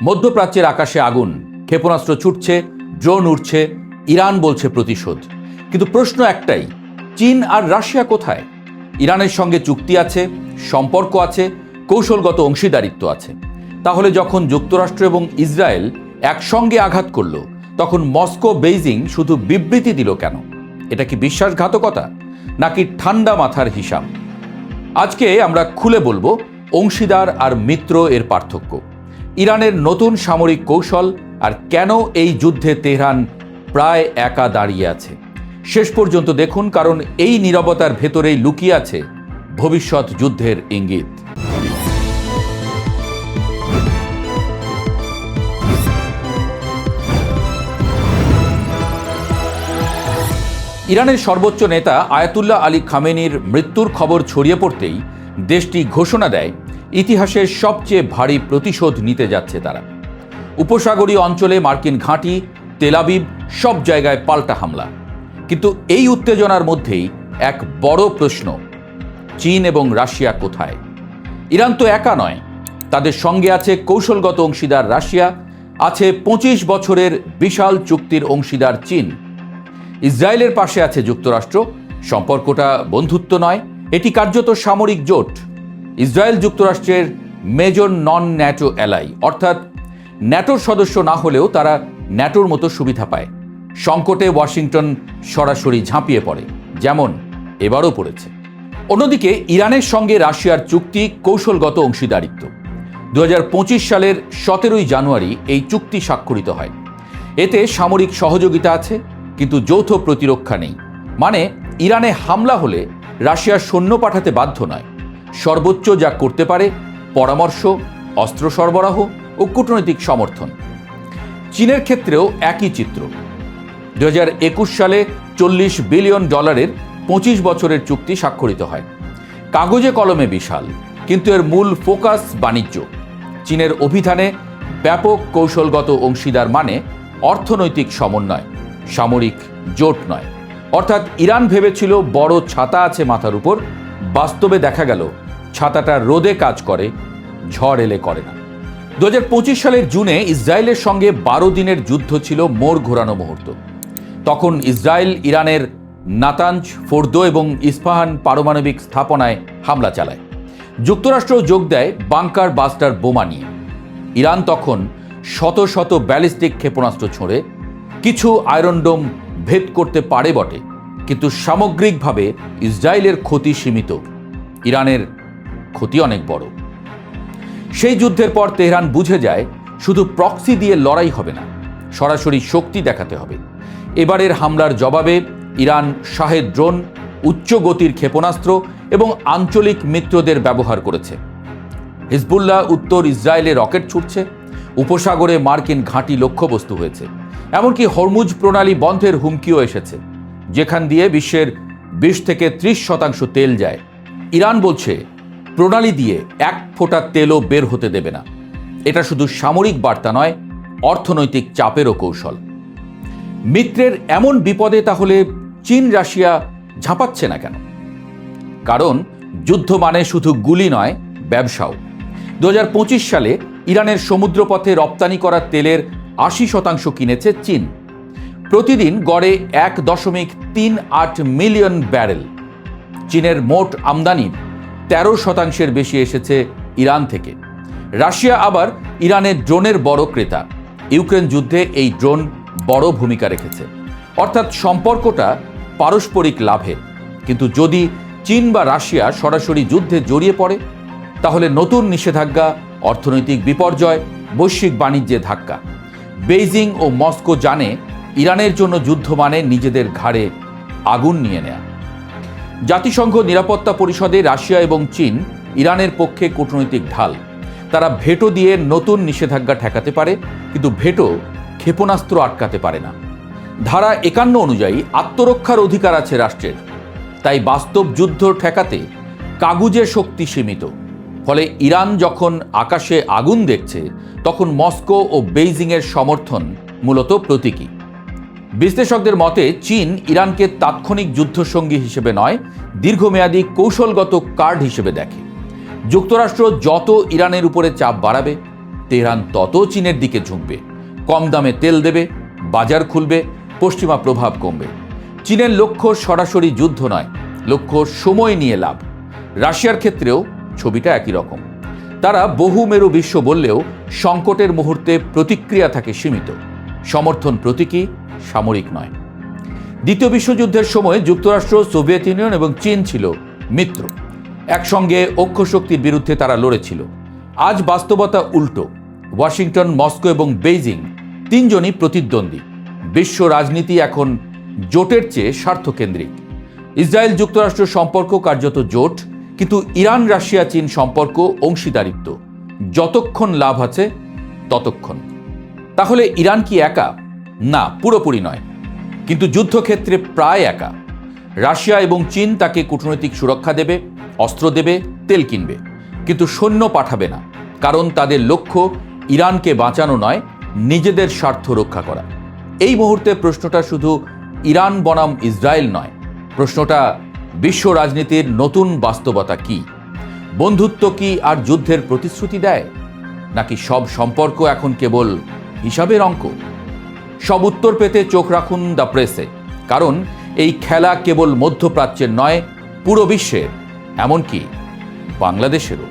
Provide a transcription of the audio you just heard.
মধ্যপ্রাচ্যের আকাশে আগুন, ক্ষেপণাস্ত্র ছুটছে, ড্রোন উড়ছে, ইরান বলছে প্রতিশোধ। কিন্তু প্রশ্ন একটাই, চীন আর রাশিয়া কোথায়? ইরানের সঙ্গে চুক্তি আছে, সম্পর্ক আছে, কৌশলগত অংশীদারিত্ব আছে। তাহলে যখন যুক্তরাষ্ট্র এবং ইসরায়েল একসঙ্গে আঘাত করল, তখন মস্কো বেইজিং শুধু বিবৃতি দিল কেন? এটা কি বিশ্বাসঘাতকতা নাকি ঠান্ডা মাথার হিসাব? আজকে আমরা খুলে বলবো অংশীদার আর মিত্র এর পার্থক্য, ইরানের নতুন সামরিক কৌশল, আর কেন এই যুদ্ধে তেহরান প্রায় একা দাঁড়িয়ে আছে। শেষ পর্যন্ত দেখুন, কারণ এই নীরবতার ভেতরেই লুকিয়ে আছে ভবিষ্যৎ যুদ্ধের ইঙ্গিত। ইরানের সর্বোচ্চ নেতা আয়াতুল্লাহ আলী খামেনির মৃত্যুর খবর ছড়িয়ে পড়তেই দেশটি ঘোষণা দেয় ইতিহাসের সবচেয়ে ভারী প্রতিশোধ নিতে যাচ্ছে তারা। উপসাগরীয় অঞ্চলে মার্কিন ঘাঁটি, তেল আবিব, সব জায়গায় পাল্টা হামলা। কিন্তু এই উত্তেজনার মধ্যেই এক বড় প্রশ্ন, চীন এবং রাশিয়া কোথায়? ইরান তো একা নয়, তাদের সঙ্গে আছে কৌশলগত অংশীদার রাশিয়া, আছে 25 বছরের বিশাল চুক্তির অংশীদার চীন। ইসরায়েলের পাশে আছে যুক্তরাষ্ট্র। সম্পর্কটা বন্ধুত্ব নয়, এটি কার্যত সামরিক জোট। ইসরায়েল যুক্তরাষ্ট্রের মেজর নন ন্যাটো অ্যালাই, অর্থাৎ ন্যাটোর সদস্য না হলেও তারা ন্যাটোর মতো সুবিধা পায়। সংকটে ওয়াশিংটন সরাসরি ঝাঁপিয়ে পড়ে, যেমন এবারও পড়েছে। অন্যদিকে ইরানের সঙ্গে রাশিয়ার চুক্তি কৌশলগত অংশীদারিত্ব। 2025 সালের 17 জানুয়ারি এই চুক্তি স্বাক্ষরিত হয়। এতে সামরিক সহযোগিতা আছে, কিন্তু যৌথ প্রতিরক্ষা নেই। মানে ইরানে হামলা হলে রাশিয়া সৈন্য পাঠাতে বাধ্য নয়। সর্বোচ্চ যা করতে পারে পরামর্শ, অস্ত্র সরবরাহ ও কূটনৈতিক সমর্থন। চীনের ক্ষেত্রেও একই চিত্র। 2021 সালে $40 বিলিয়ন 25 বছরের চুক্তি স্বাক্ষরিত হয়। কাগজে কলমে বিশাল, কিন্তু এর মূল ফোকাস বাণিজ্য। চীনের অভিধানে ব্যাপক কৌশলগত অংশীদার মানে অর্থনৈতিক সমন্বয়, সামরিক জোট নয়। অর্থাৎ ইরান ভেবেছিল বড় ছাতা আছে মাথার উপর, বাস্তবে দেখা গেল ছাতাটা রোদে কাজ করে, ঝড় এলে করে না। 2025 সালের জুনে ইসরায়েলের সঙ্গে 12 দিনের যুদ্ধ ছিল মোড় ঘোরানো মুহূর্ত। তখন ইসরায়েল ইরানের নাতাঞ্জ, ফোর্দো এবং ইস্পাহান পারমাণবিক স্থাপনায় হামলা চালায়। যুক্তরাষ্ট্র যোগ দেয় বাংকার বাস্টার বোমা নিয়ে। ইরান তখন শত শত ব্যালিস্টিক ক্ষেপণাস্ত্র ছোঁড়ে। কিছু আয়রন ডোম ভেদ করতে পারে বটে, কিন্তু সামগ্রিকভাবে ইসরায়েলের ক্ষতি সীমিত, ইরানের ক্ষতি অনেক বড়। সেই যুদ্ধের পর তেহরান বুঝে যায় শুধু প্রক্সি দিয়ে লড়াই হবে না, সরাসরি শক্তি দেখাতে হবে। এবারের হামলার জবাবে ইরান শাহেদ ড্রোন, উচ্চ গতির ক্ষেপণাস্ত্র এবং আঞ্চলিক মিত্রদের ব্যবহার করেছে। হিজবুল্লাহ উত্তর ইসরায়েলে রকেট ছুটছে, উপসাগরে মার্কিন ঘাঁটি লক্ষ্যবস্তু হয়েছে। এমনকি হরমুজ প্রণালী বন্ধের হুমকিও এসেছে, যেখান দিয়ে বিশ্বের 20 থেকে 30% তেল যায়। ইরান বলছে প্রণালী দিয়ে এক ফোঁটা তেলও বের হতে দেবে না। এটা শুধু সামরিক বার্তা নয়, অর্থনৈতিক চাপেরও কৌশল। মিত্রের এমন বিপদে তাহলে চীন রাশিয়া ঝাঁপাচ্ছে না কেন? কারণ যুদ্ধ মানে শুধু গুলি নয়, ব্যবসাও। 2025 সালে ইরানের সমুদ্রপথে রপ্তানি করা তেলের 80% কিনেছে চীন। প্রতিদিন গড়ে 1.38 মিলিয়ন ব্যারেল। চীনের মোট আমদানির 13% বেশি এসেছে ইরান থেকে। রাশিয়া আবার ইরানের ড্রোনের বড় ক্রেতা। ইউক্রেন যুদ্ধে এই ড্রোন বড় ভূমিকা রেখেছে। অর্থাৎ সম্পর্কটা পারস্পরিক লাভের। কিন্তু যদি চীন বা রাশিয়া সরাসরি যুদ্ধে জড়িয়ে পড়ে, তাহলে নতুন নিষেধাজ্ঞা, অর্থনৈতিক বিপর্যয়, বৈশ্বিক বাণিজ্যে ধাক্কা। বেইজিং ও মস্কো জানে ইরানের জন্য যুদ্ধ মানে নিজেদের ঘাড়ে আগুন নিয়ে নেয়া। জাতিসংঘ নিরাপত্তা পরিষদে রাশিয়া এবং চীন ইরানের পক্ষে কূটনৈতিক ঢাল। তারা ভেটো দিয়ে নতুন নিষেধাজ্ঞা ঠেকাতে পারে, কিন্তু ভেটো ক্ষেপণাস্ত্র আটকাতে পারে না। ধারা 51 অনুযায়ী আত্মরক্ষার অধিকার আছে রাষ্ট্রের। তাই বাস্তব যুদ্ধ ঠেকাতে কাগুজে শক্তি সীমিত। ফলে ইরান যখন আকাশে আগুন দেখছে, তখন মস্কো ও বেইজিংয়ের সমর্থন মূলত প্রতীকী। বিশ্লেষকদের মতে চীন ইরানকে তাৎক্ষণিক যুদ্ধসঙ্গী হিসেবে নয়, দীর্ঘমেয়াদী কৌশলগত কার্ড হিসেবে দেখে। যুক্তরাষ্ট্র যত ইরানের উপরে চাপ বাড়াবে, তেহরান তত চীনের দিকে ঝুঁকবে, কম দামে তেল দেবে, বাজার খুলবে, পশ্চিমা প্রভাব কমবে। চীনের লক্ষ্য সরাসরি যুদ্ধ নয়, লক্ষ্য সময় নিয়ে লাভ। রাশিয়ার ক্ষেত্রেও ছবিটা একই রকম। তারা বহুমেরু বিশ্ব বললেও সংকটের মুহূর্তে প্রতিক্রিয়া থাকে সীমিত, সমর্থন প্রতীকী, সামরিক নয়। দ্বিতীয় বিশ্বযুদ্ধের সময় যুক্তরাষ্ট্র, সোভিয়েত ইউনিয়ন এবং চীন ছিল মিত্র, একসঙ্গে অক্ষশক্তির বিরুদ্ধে তারা লড়েছিল। আজ বাস্তবতা উল্টো। ওয়াশিংটন, মস্কো এবং বেইজিং তিনজনই প্রতিদ্বন্দ্বী। বিশ্ব রাজনীতি এখন জোটের চেয়ে স্বার্থকেন্দ্রিক। ইসরায়েল যুক্তরাষ্ট্র সম্পর্ক কার্যত জোট, কিন্তু ইরান রাশিয়া চীন সম্পর্ক অংশীদারিত্ব। যতক্ষণ লাভ আছে ততক্ষণ। তাহলে ইরান কি একা? না, পুরোপুরি নয়, কিন্তু যুদ্ধক্ষেত্রে প্রায় একা। রাশিয়া এবং চীন তাকে কূটনৈতিক সুরক্ষা দেবে, অস্ত্র দেবে, তেল কিনবে, কিন্তু সৈন্য পাঠাবে না, কারণ তাদের লক্ষ্য ইরানকে বাঁচানো নয়, নিজেদের স্বার্থ রক্ষা করা। এই মুহূর্তে প্রশ্নটা শুধু ইরান বনাম ইসরায়েল নয়, প্রশ্নটা বিশ্ব রাজনীতির নতুন বাস্তবতা কি? বন্ধুত্ব কি আর যুদ্ধের প্রতিশ্রুতি দেয়, নাকি সব সম্পর্ক এখন কেবল হিসাবের অঙ্ক? সব উত্তর পেতে চোখ রাখুন দ্য প্রেসে, কারণ এই খেলা কেবল মধ্যপ্রাচ্যের নয়, পুরো বিশ্বের, এমনকি বাংলাদেশেরও।